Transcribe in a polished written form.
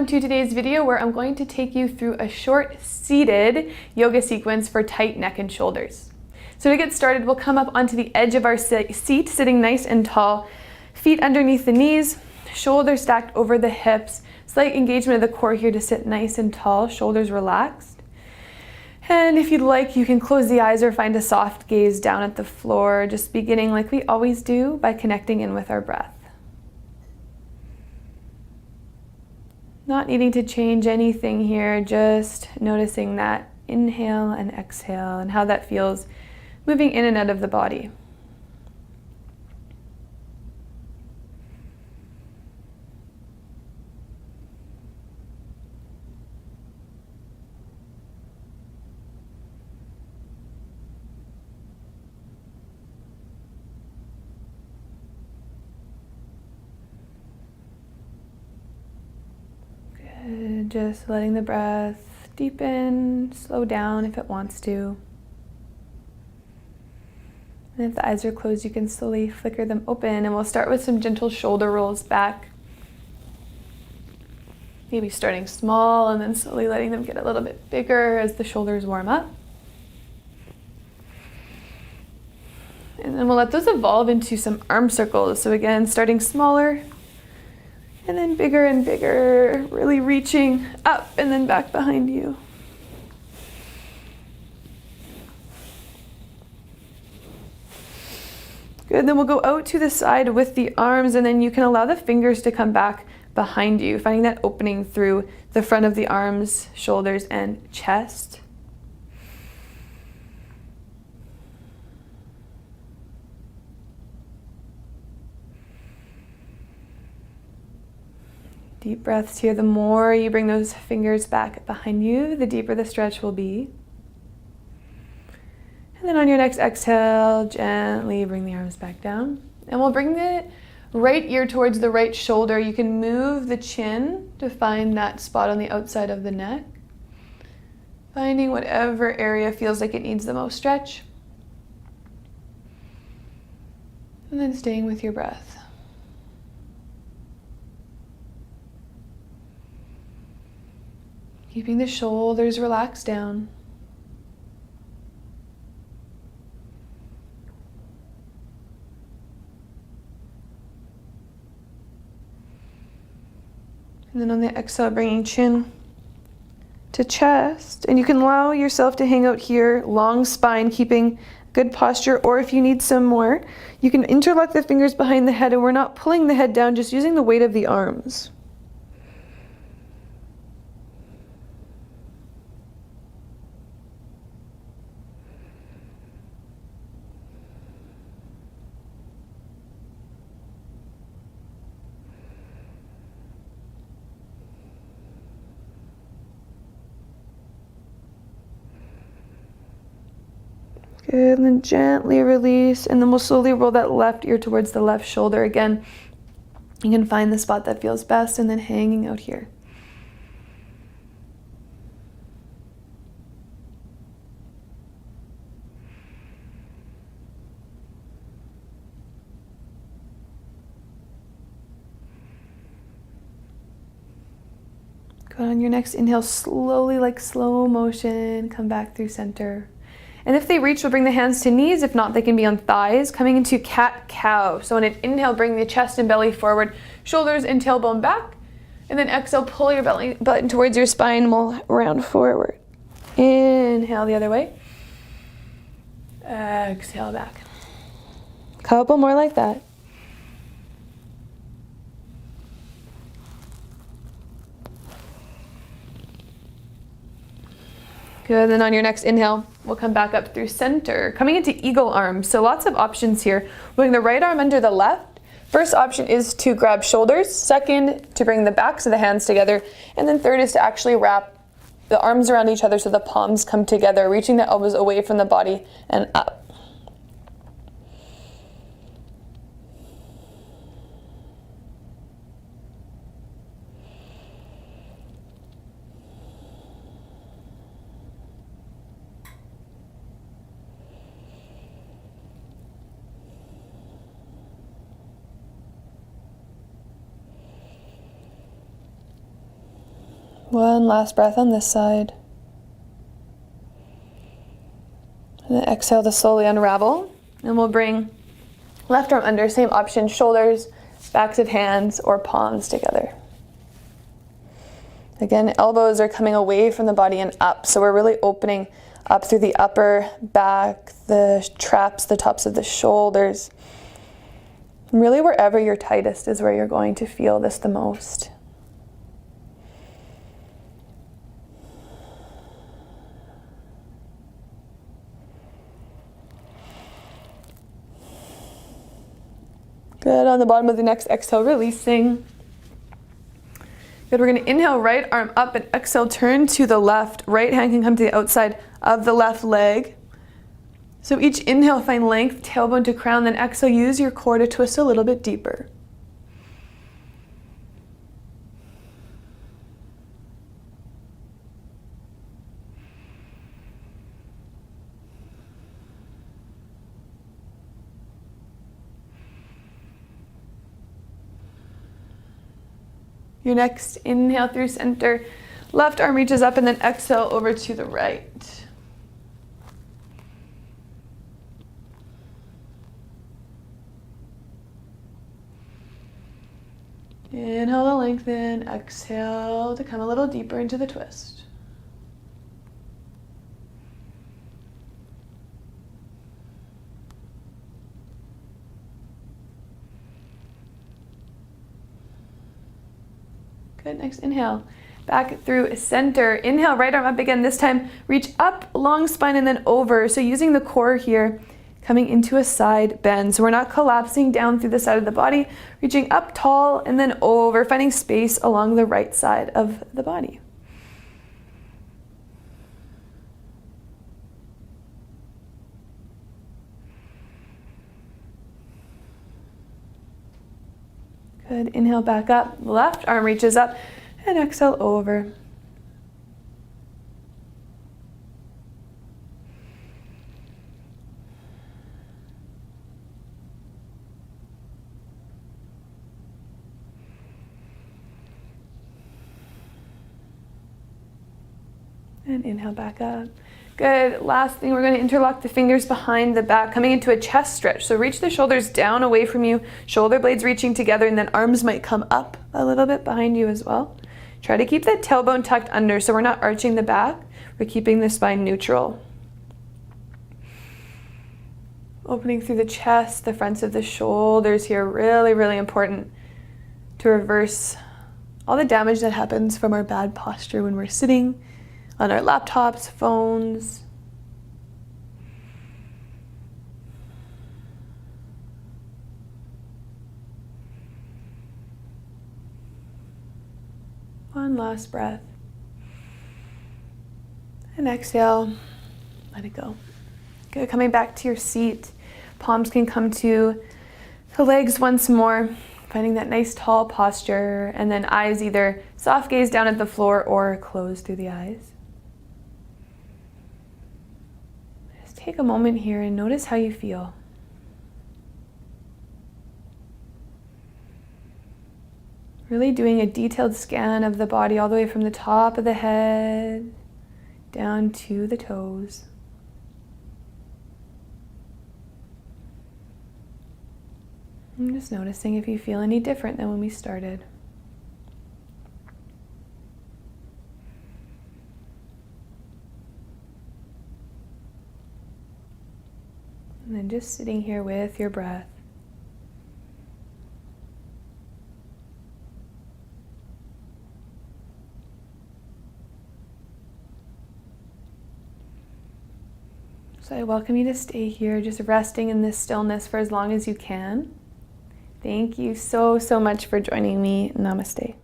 welcome to today's video where I'm going to take you through a short seated yoga sequence for tight neck and shoulders. So to get started, we'll come up onto the edge of our seat, sitting nice and tall, feet underneath the knees, shoulders stacked over the hips, slight engagement of the core here to sit nice and tall, shoulders relaxed. And if you'd like, you can close the eyes or find a soft gaze down at the floor, just beginning like we always do by connecting in with our breath. Not needing to change anything here, just noticing that inhale and exhale and how that feels moving in and out of the body. Just letting the breath deepen, slow down if it wants to. And if the eyes are closed, you can slowly flicker them open, and we'll start with some gentle shoulder rolls back. Maybe starting small and then slowly letting them get a little bit bigger as the shoulders warm up. And then we'll let those evolve into some arm circles. So again, starting smaller, and then bigger and bigger, really reaching up and then back behind you. Good, then we'll go out to the side with the arms, and then you can allow the fingers to come back behind you, finding that opening through the front of the arms, shoulders, and chest. Deep breaths here. The more you bring those fingers back behind you, the deeper the stretch will be. And then on your next exhale, gently bring the arms back down. And we'll bring the right ear towards the right shoulder. You can move the chin to find that spot on the outside of the neck. Finding whatever area feels like it needs the most stretch. And then staying with your breath. Keeping the shoulders relaxed down. And then on the exhale, bringing chin to chest. And you can allow yourself to hang out here, long spine, keeping good posture. Or if you need some more, you can interlock the fingers behind the head, and we're not pulling the head down, just using the weight of the arms. Good, and then gently release, and then we'll slowly roll that left ear towards the left shoulder. Again, you can find the spot that feels best, and then hanging out here. Go on your next inhale, slowly, like slow motion, come back through center. And if they reach, we'll bring the hands to knees. If not, they can be on thighs, coming into cat-cow. So on an inhale, bring the chest and belly forward, shoulders and tailbone back. And then exhale, pull your belly button towards your spine, we'll round forward. Inhale the other way. Exhale back. Couple more like that. Good, then on your next inhale, we'll come back up through center, coming into eagle arms. So lots of options here. Putting the right arm under the left. First option is to grab shoulders. Second, to bring the backs of the hands together. And then third is to actually wrap the arms around each other so the palms come together, reaching the elbows away from the body and up. One last breath on this side. And then exhale to slowly unravel. And we'll bring left arm under, same option, shoulders, backs of hands, or palms together. Again, elbows are coming away from the body and up. So we're really opening up through the upper back, the traps, the tops of the shoulders. And really wherever you're tightest is where you're going to feel this the most. Good, on the bottom of the next exhale, releasing. Good, we're gonna inhale, right arm up, and exhale, turn to the left. Right hand can come to the outside of the left leg. So each inhale, find length, tailbone to crown, then exhale, use your core to twist a little bit deeper. Your next inhale through center, left arm reaches up, and then exhale over to the right. Inhale to lengthen, exhale to come a little deeper into the twist. Good, next inhale, back through center. Inhale, right arm up again. This time, reach up, long spine, and then over. So using the core here, coming into a side bend. So we're not collapsing down through the side of the body, reaching up tall and then over, finding space along the right side of the body. Good, inhale back up, left arm reaches up, and exhale over. And inhale back up. Good, last thing, we're going to interlock the fingers behind the back, coming into a chest stretch. So reach the shoulders down away from you, shoulder blades reaching together, and then arms might come up a little bit behind you as well. Try to keep that tailbone tucked under, so we're not arching the back, we're keeping the spine neutral. Opening through the chest, the fronts of the shoulders here, really, really important to reverse all the damage that happens from our bad posture when we're sitting on our laptops, phones. One last breath. And exhale, let it go. Good, coming back to your seat. Palms can come to the legs once more, finding that nice tall posture, and then eyes either soft gaze down at the floor or close through the eyes. Take a moment here and notice how you feel. Really doing a detailed scan of the body all the way from the top of the head down to the toes. I'm just noticing if you feel any different than when we started. And then just sitting here with your breath. So I welcome you to stay here, just resting in this stillness for as long as you can. Thank you so, so much for joining me. Namaste.